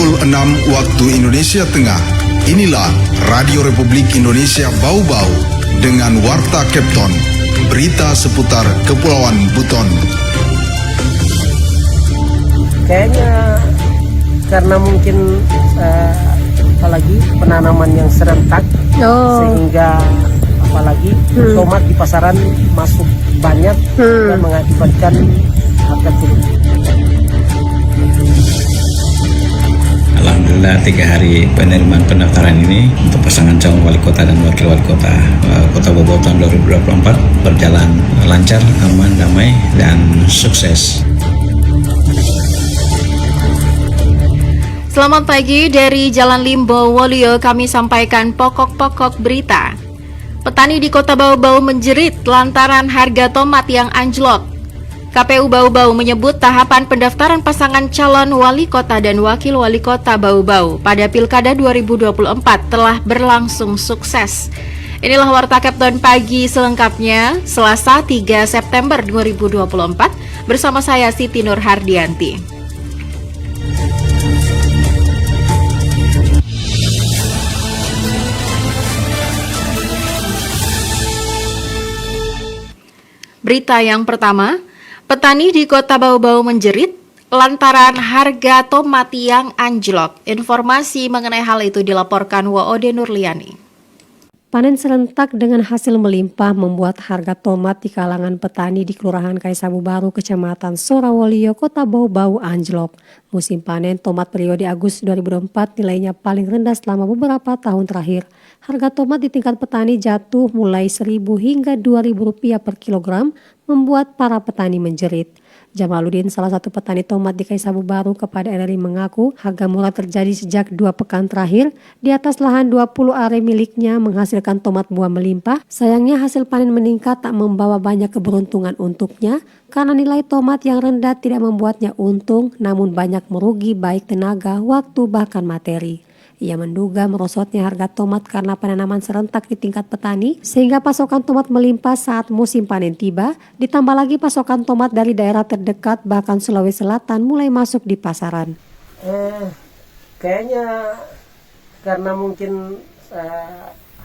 pukul 6 waktu Indonesia Tengah. Inilah Radio Republik Indonesia Bau-Bau dengan Warta Kepton, berita seputar Kepulauan Buton. Kayaknya karena mungkin apalagi penanaman yang serentak, sehingga apalagi tomat di pasaran masuk banyak dan mengakibatkan harga turun. Alhamdulillah 3 hari penerimaan pendaftaran ini untuk pasangan calon wali kota dan wakil wali kota Kota Bau-Bau tahun 2024 berjalan lancar, aman, damai, dan sukses. Selamat pagi dari Jalan Limbo Wolio, kami sampaikan pokok-pokok berita. Petani di Kota Bau-Bau menjerit lantaran harga tomat yang anjlok. KPU Bau-Bau menyebut tahapan pendaftaran pasangan calon wali kota dan wakil wali kota Bau-Bau pada Pilkada 2024 telah berlangsung sukses. Inilah Warta Kepton pagi selengkapnya, Selasa 3 September 2024, bersama saya Siti Nur Hardianti. Berita yang pertama, petani di Kota Bau-Bau menjerit lantaran harga tomat yang anjlok. Informasi mengenai hal itu dilaporkan Woode Nurliani. Panen serentak dengan hasil melimpah membuat harga tomat di kalangan petani di Kelurahan Kaisabu Baru, Kecamatan Sorawolio, Kota Bau-Bau anjlok. Musim panen tomat periode Agustus 2024 nilainya paling rendah selama beberapa tahun terakhir. Harga tomat di tingkat petani jatuh mulai Rp1.000 hingga Rp2.000 per kilogram, membuat para petani menjerit. Jamaluddin, salah satu petani tomat di Kaisabu Baru, kepada RRI mengaku harga murah terjadi sejak 2 pekan terakhir. Di atas lahan 20 are miliknya menghasilkan tomat buah melimpah. Sayangnya hasil panen meningkat tak membawa banyak keberuntungan untuknya karena nilai tomat yang rendah tidak membuatnya untung, namun banyak merugi baik tenaga, waktu, bahkan materi. Ia menduga merosotnya harga tomat karena penanaman serentak di tingkat petani, sehingga pasokan tomat melimpah saat musim panen tiba, ditambah lagi pasokan tomat dari daerah terdekat bahkan Sulawesi Selatan mulai masuk di pasaran. Kayaknya karena mungkin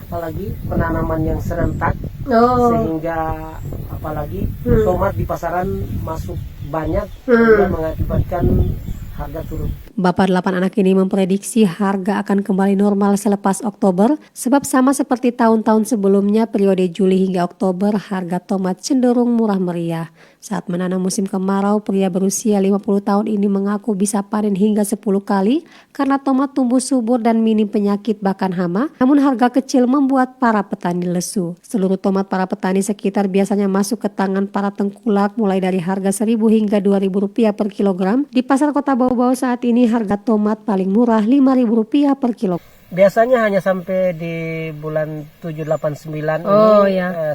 apalagi penanaman yang serentak, sehingga apalagi tomat di pasaran masuk banyak dan mengakibatkan harga turun. Bapak 8 anak ini memprediksi harga akan kembali normal selepas Oktober, sebab sama seperti tahun-tahun sebelumnya periode Juli hingga Oktober harga tomat cenderung murah meriah. Saat menanam musim kemarau, pria berusia 50 tahun ini mengaku bisa panen hingga 10 kali karena tomat tumbuh subur dan minim penyakit bahkan hama, namun harga kecil membuat para petani lesu. Seluruh tomat para petani sekitar biasanya masuk ke tangan para tengkulak mulai dari harga Rp1.000 hingga Rp2.000 per kilogram. Di pasar Kota Bau-Bau saat ini harga tomat paling murah Rp5.000 per kilo. Biasanya hanya sampai di bulan 7, 8, 9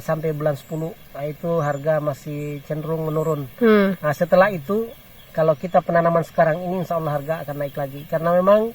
sampai bulan 10. Nah, itu harga masih cenderung menurun. Nah, setelah itu kalau kita penanaman sekarang ini insya Allah harga akan naik lagi. Karena memang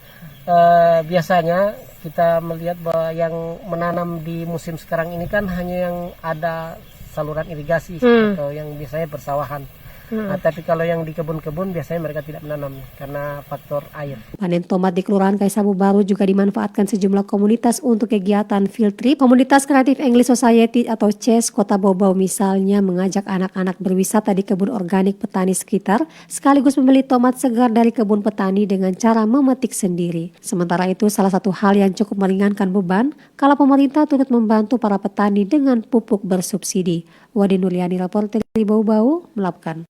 biasanya kita melihat bahwa yang menanam di musim sekarang ini kan hanya yang ada saluran irigasi atau yang biasanya persawahan. Nah, tapi kalau yang di kebun-kebun biasanya mereka tidak menanam karena faktor air. Panen tomat di Kelurahan Kaisabu Baru juga dimanfaatkan sejumlah komunitas untuk kegiatan field trip. Komunitas Creative English Society atau CES Kota Bau-Bau misalnya mengajak anak-anak berwisata di kebun organik petani sekitar, sekaligus membeli tomat segar dari kebun petani dengan cara memetik sendiri. Sementara itu, salah satu hal yang cukup meringankan beban kalau pemerintah turut membantu para petani dengan pupuk bersubsidi. Woode Nurliani, reporter dari Bau-Bau, melaporkan.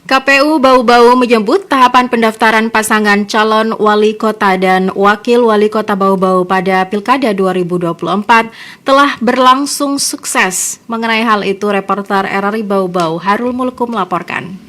KPU Bau-Bau menyebut tahapan pendaftaran pasangan calon wali kota dan wakil wali kota Bau-Bau pada Pilkada 2024 telah berlangsung sukses. Mengenai hal itu, reporter RRI Bau-Bau Harul Mulku melaporkan.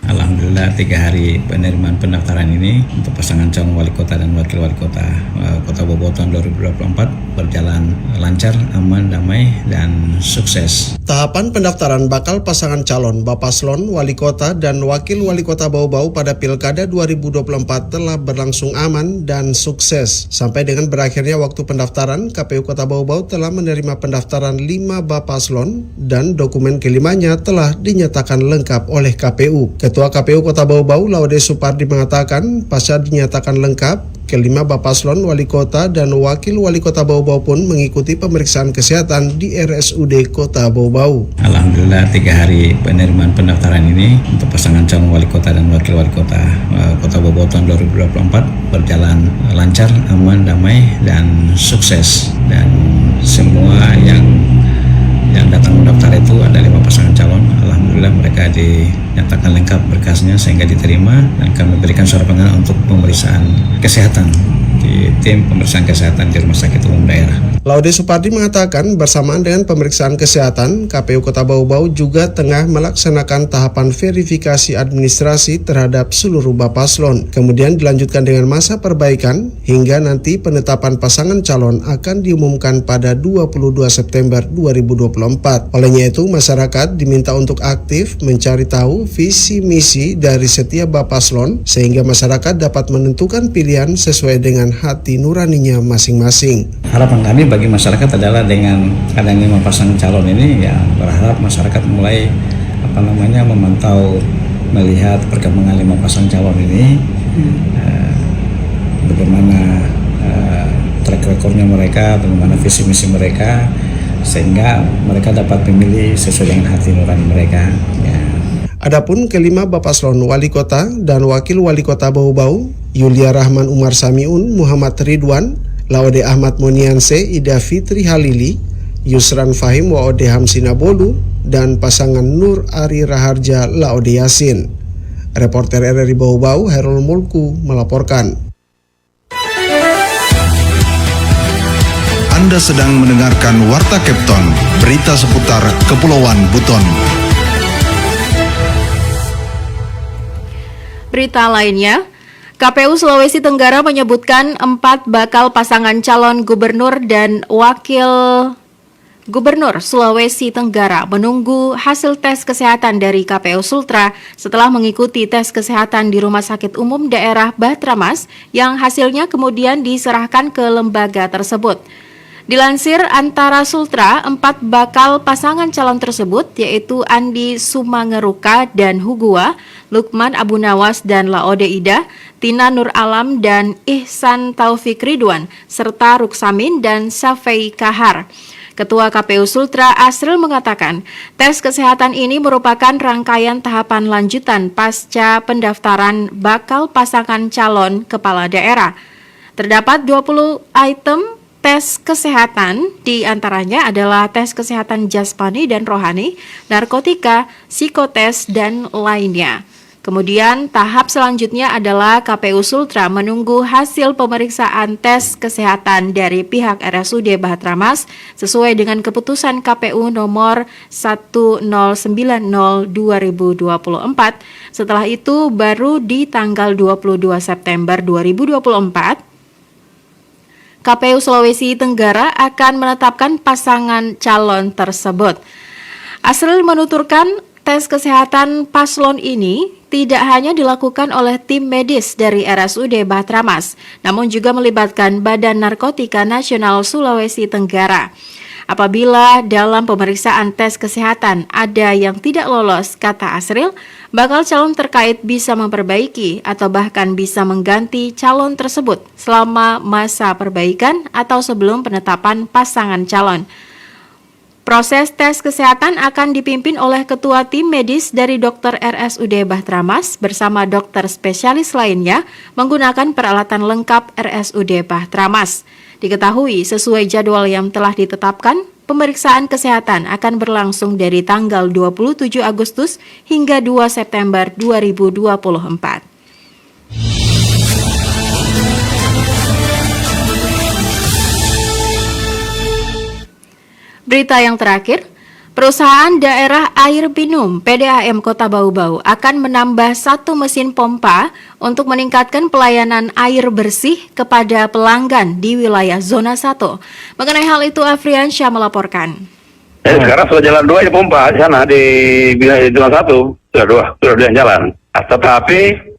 Alhamdulillah 3 hari penerimaan pendaftaran ini untuk pasangan calon wali kota dan wakil wali kota Kota Bobotoh 2024 berjalan lancar, aman, damai, dan sukses. Tahapan pendaftaran bakal pasangan calon Bapaslon, Wali Kota, dan Wakil Wali Kota Bau-Bau pada Pilkada 2024 telah berlangsung aman dan sukses. Sampai dengan berakhirnya waktu pendaftaran, KPU Kota Bau-Bau telah menerima pendaftaran 5 Bapaslon dan dokumen kelimanya telah dinyatakan lengkap oleh KPU. Ketua KPU Kota Bau-Bau, Laude Supardi, mengatakan pasca dinyatakan lengkap, kelima Bapaslon, Wali Kota, dan Wakil Wali Kota Bau-Bau pun mengikuti pemeriksaan kesehatan di RSUD Kota Bau-Bau. Alhamdulillah 3 hari penerimaan pendaftaran ini untuk pasangan calon Wali Kota dan Wakil Wali Kota Kota Bobotoh 2024 berjalan lancar, aman, damai, dan sukses. Dan semua yang datang mendaftar itu ada 5 pasangan calon. Alhamdulillah mereka dinyatakan lengkap berkasnya sehingga diterima, dan kami berikan surat panggilan untuk pemeriksaan kesehatan di tim pemeriksaan kesehatan di Rumah Sakit Umum Daerah. Laude Supardi mengatakan bersamaan dengan pemeriksaan kesehatan, KPU Kota Bau-Bau juga tengah melaksanakan tahapan verifikasi administrasi terhadap seluruh Bapaslon. Kemudian dilanjutkan dengan masa perbaikan hingga nanti penetapan pasangan calon akan diumumkan pada 22 September 2024. Olehnya itu, masyarakat diminta untuk aktif mencari tahu visi misi dari setiap Bapaslon sehingga masyarakat dapat menentukan pilihan sesuai dengan hati nuraninya masing-masing. Harapan kami bagi masyarakat adalah dengan adanya 5 pasangan calon ini, ya berharap masyarakat mulai memantau, melihat perkembangan 5 pasangan calon ini, bagaimana track recordnya mereka, bagaimana visi misi mereka, sehingga mereka dapat memilih sesuai dengan hati nurani mereka. Ya. Adapun kelima Bapaslon, Wali Kota dan Wakil Wali Kota Bau-Bau, Yulia Rahman Umar Samiun, Muhammad Ridwan, Laude Ahmad Monianse, Ida Fitri Halili, Yusran Fahim Waode Hamsina Bolu, dan pasangan Nur Ari Raharja Laude Yasin. Reporter RRI Bau-Bau, Herul Mulku, melaporkan. Anda sedang mendengarkan Warta Kepton, berita seputar Kepulauan Buton. Berita lainnya, KPU Sulawesi Tenggara menyebutkan 4 bakal pasangan calon gubernur dan wakil gubernur Sulawesi Tenggara menunggu hasil tes kesehatan dari KPU Sultra setelah mengikuti tes kesehatan di Rumah Sakit Umum Daerah Batramas yang hasilnya kemudian diserahkan ke lembaga tersebut. Dilansir Antara Sultra, 4 bakal pasangan calon tersebut yaitu Andi Sumangeruka dan Hugua, Lukman Abu Nawas dan Laode Ida, Tina Nur Alam dan Ihsan Taufik Ridwan, serta Ruksamin dan Safei Kahar. Ketua KPU Sultra Asril mengatakan, tes kesehatan ini merupakan rangkaian tahapan lanjutan pasca pendaftaran bakal pasangan calon kepala daerah. Terdapat 20 item tes kesehatan, di antaranya adalah tes kesehatan jasmani dan rohani, narkotika, psikotes, dan lainnya. Kemudian tahap selanjutnya adalah KPU Sultra menunggu hasil pemeriksaan tes kesehatan dari pihak RSUD Batramas sesuai dengan keputusan KPU nomor 1090/2024. Setelah itu baru di tanggal 22 September 2024, KPU Sulawesi Tenggara akan menetapkan pasangan calon tersebut. Asril menuturkan tes kesehatan paslon ini tidak hanya dilakukan oleh tim medis dari RSUD Batramas, namun juga melibatkan Badan Narkotika Nasional Sulawesi Tenggara. Apabila dalam pemeriksaan tes kesehatan ada yang tidak lolos, kata Asril, bakal calon terkait bisa memperbaiki atau bahkan bisa mengganti calon tersebut selama masa perbaikan atau sebelum penetapan pasangan calon. Proses tes kesehatan akan dipimpin oleh ketua tim medis dari dokter RSUD Batramas bersama dokter spesialis lainnya menggunakan peralatan lengkap RSUD Batramas. Diketahui sesuai jadwal yang telah ditetapkan, pemeriksaan kesehatan akan berlangsung dari tanggal 27 Agustus hingga 2 September 2024. Berita yang terakhir, Perusahaan Daerah Air Minum PDAM Kota Bau-Bau akan menambah 1 mesin pompa untuk meningkatkan pelayanan air bersih kepada pelanggan di wilayah zona 1. Mengenai hal itu, Afriansyah melaporkan. Sekarang sudah jalan 2 ya pompa di sana di zona 1 sudah jalan. Tetapi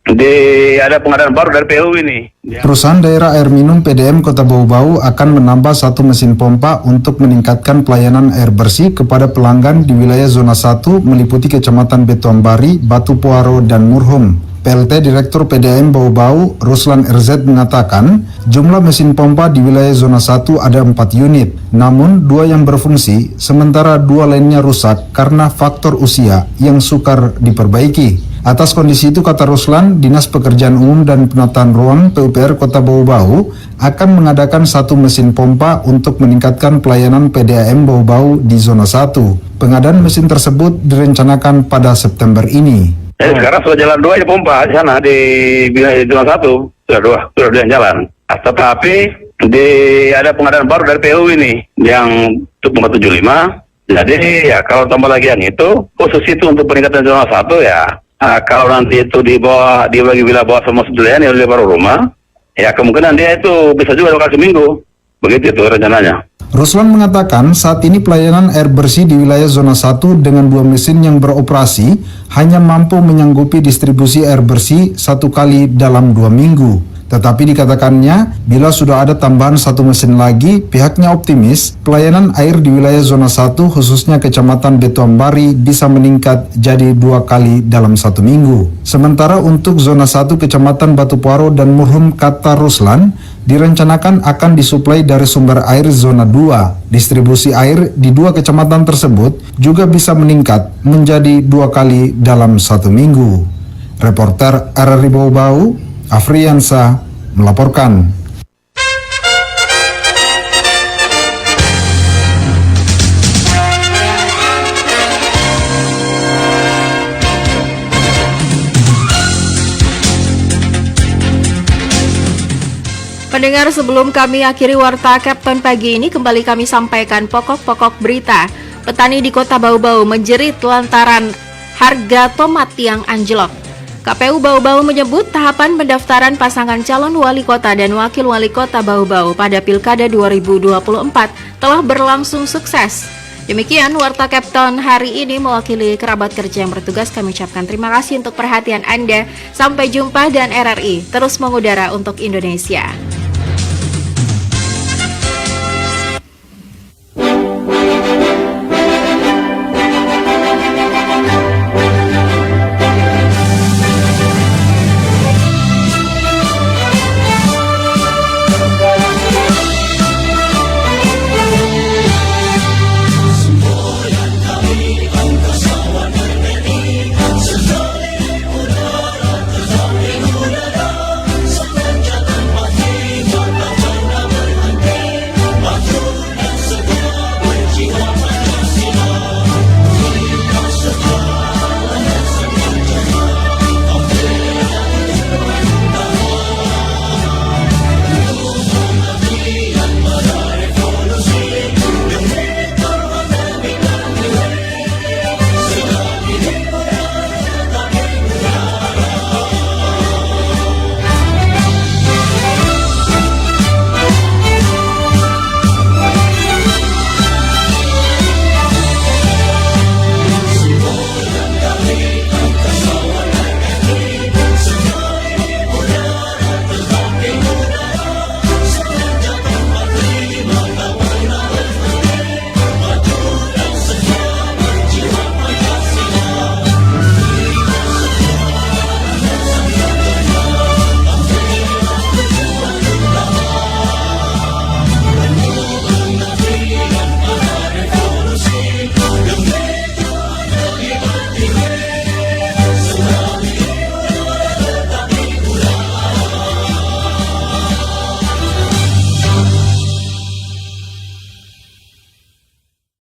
ada pengadaan baru dari PU ini. Perusahaan Daerah Air Minum PDAM Kota Bau-Bau akan menambah 1 mesin pompa untuk meningkatkan pelayanan air bersih kepada pelanggan di wilayah zona 1 meliputi Kecamatan Betuambari, Batu Puaro, dan Murhum. PLT Direktur PDAM Bau-Bau, Ruslan RZ mengatakan, jumlah mesin pompa di wilayah zona 1 ada 4 unit, namun 2 yang berfungsi, sementara 2 lainnya rusak karena faktor usia yang sukar diperbaiki. Atas kondisi itu, kata Ruslan, Dinas Pekerjaan Umum dan Penataan Ruang PUPR Kota Bau-Bau akan mengadakan 1 mesin pompa untuk meningkatkan pelayanan PDAM Bau-Bau di zona 1. Pengadaan mesin tersebut direncanakan pada September ini. Sekarang sudah jalan 2 ya pompa di sana di zona 1 sudah jalan. Tetapi ada pengadaan baru dari PU ini yang untuk pompa 75. Jadi ya kalau tambah lagi yang itu khusus itu untuk peningkatan zona 1 ya. Kalau nanti itu dibagi wilayah bawah sama sederhana oleh baru rumah, ya kemungkinan dia itu bisa juga 2 kali seminggu. Begitu itu rencananya. Ruslan mengatakan saat ini pelayanan air bersih di wilayah zona 1 dengan 2 mesin yang beroperasi hanya mampu menyanggupi distribusi air bersih 1 kali dalam 2 minggu. Tetapi dikatakannya, bila sudah ada tambahan 1 mesin lagi, pihaknya optimis pelayanan air di wilayah zona 1 khususnya Kecamatan Betuambari bisa meningkat jadi 2 kali dalam 1 minggu. Sementara untuk zona 1 Kecamatan Batu Puaro dan Murhum, kata Ruslan, direncanakan akan disuplai dari sumber air zona 2. Distribusi air di 2 kecamatan tersebut juga bisa meningkat menjadi 2 kali dalam 1 minggu. Reporter RRI Bau-Bau, Afriansa melaporkan. Pendengar, sebelum kami akhiri Warta Kapten pagi ini, kembali kami sampaikan pokok-pokok berita. Petani di Kota Bau-Bau menjerit lantaran harga tomat yang anjlok. KPU Bau-Bau menyebut tahapan pendaftaran pasangan calon wali kota dan wakil wali kota Bau-Bau pada Pilkada 2024 telah berlangsung sukses. Demikian Warta Kapten hari ini, mewakili kerabat kerja yang bertugas, kami ucapkan terima kasih untuk perhatian Anda. Sampai jumpa, dan RRI terus mengudara untuk Indonesia.